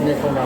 ในของเรา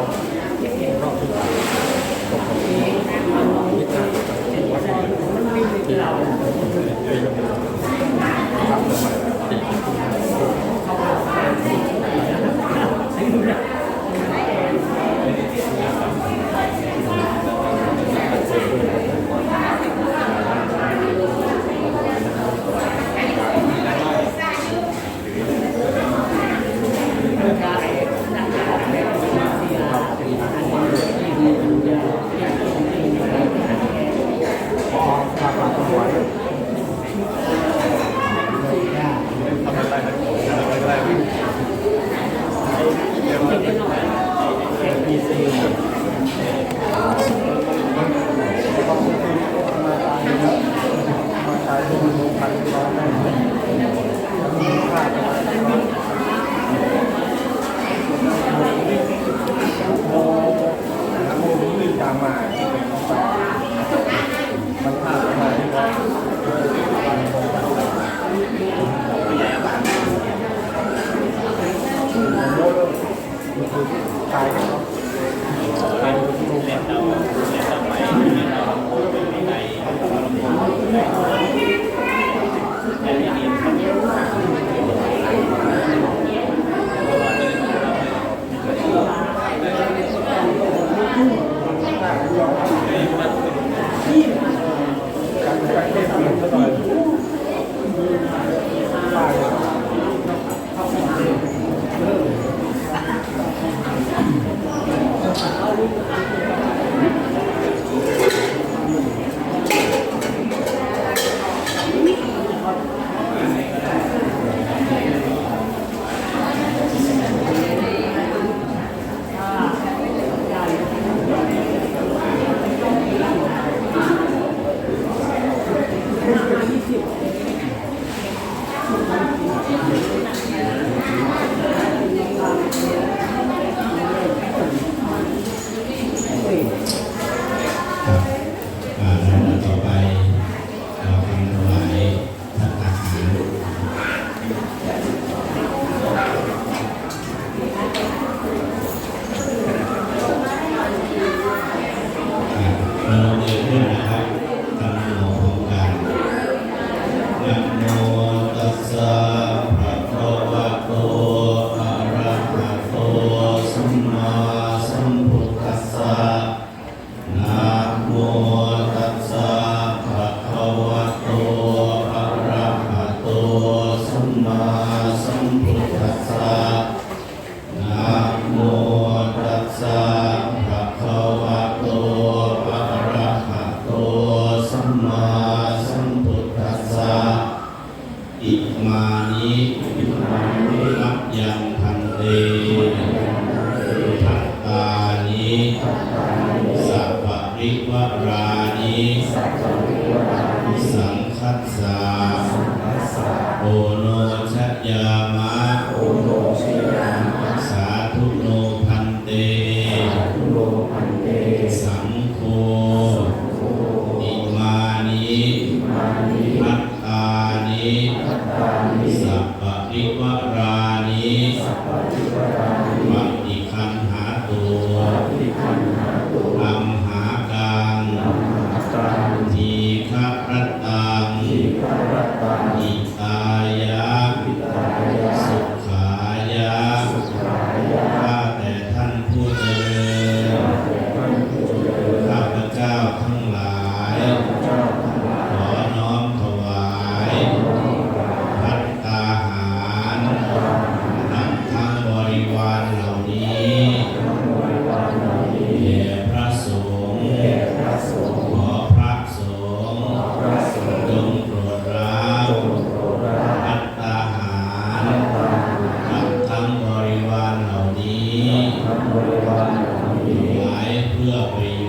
รอบที่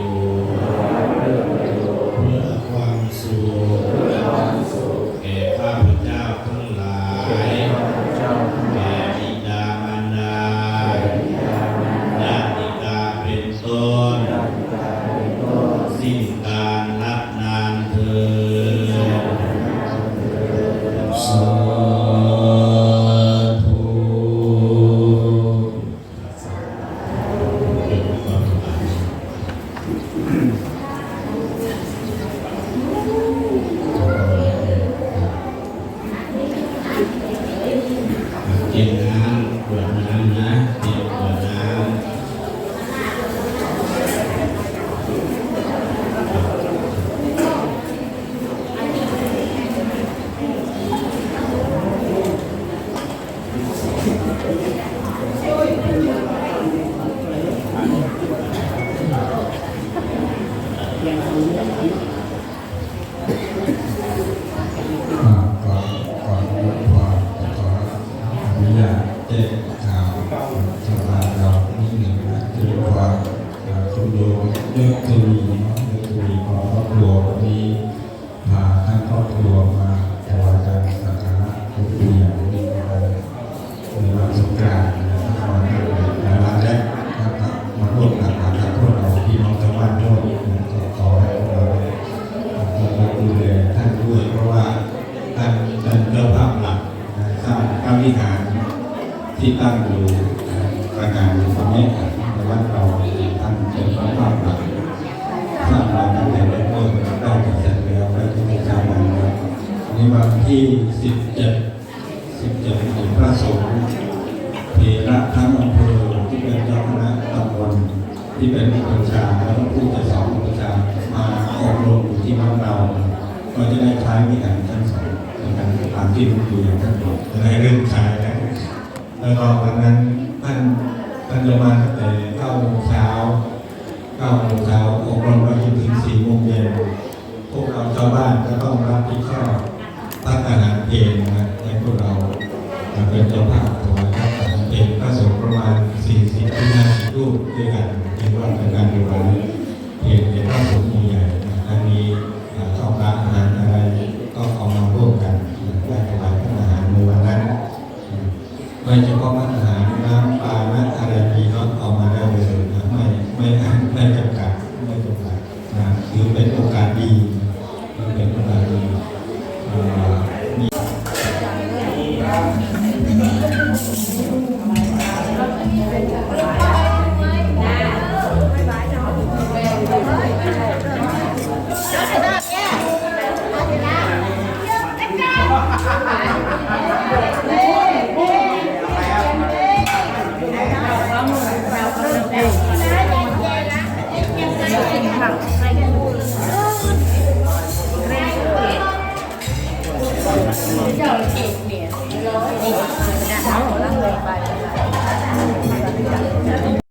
เพื่อความ สิ้นกาลละนานเถิดสาธุกินน้ำขวดน้ำนะกินขวดน้ำ ก่อนยกความขออนุญาตแจ้งข่าวชาวบ้านเรานิดหนึ่งนะคือความคุณโยมเลือกตุลีเลือกตุลีของครอบครัววันนี้พาทั้งครอบครัวมาถวายการสักการะหลวงปู่อย่างนี้ในวันสงกรานต์นะครับวันแรกนะครับมาร่วมกันกับพวกเราพี่น้องชาวบ้านด้วยขอให้พวกเราดูแลท่านด้วยเพราะว่าท่านเป็นเจ้าภาพหลักสร้างพระวิหารที่ตั้งอยู่ประการอยู่ตรงนี้ในวัดเราท่านเป็นเจ้าภาพหลักสร้างมาตั้งแต่เริ่มได้เสร็จแล้วได้ที่สร้างมาแล้วในวันที่17ถึงพระสงฆ์เทระทั้งอำเภอที่เป็นเจ้าคณะตำบลที่เป็นผู้บัญชาแล้วก็ผู้จะสอนผู้บัญชามาอบรมอยู่ที่บ้านเราก็จะได้ใช้วิธีชั้นสองในการตามที่หลวงปู่อย่างท่านบอกจะได้เริ่มใช้แล้วก็วันนั้นท่านจะมาตั้งแต่9 โมงเช้าอบรมไปจนถึง4 โมงเย็นพวกเราชาวบ้านก็ต้องรับผิดชอบตั้งอาหารเพลนะให้พวกเราเป็นเจ้าภาพถวายพระอาหารเพลพระสงฆ์ประมาณ40 ถึง 50 รูปด้วยกันเป็นว่าเป็นการดูแลเพลเป็นพระสงฆ์ใหญ่อันนี้ข้าวปลาอาหารอะไรก็เอามาร่วมกันได้ถวายพระอาหารในวันนั้นไม่เฉพาะอาหารน้ำปลาน้ำอะไรมีก็เอามาได้เลยไม่จำกัดถือเป็นโอกาสดีเป็นโอกาสดีHãy subscribe cho kênh Ghiền Mì Gõ để không bỏ lỡ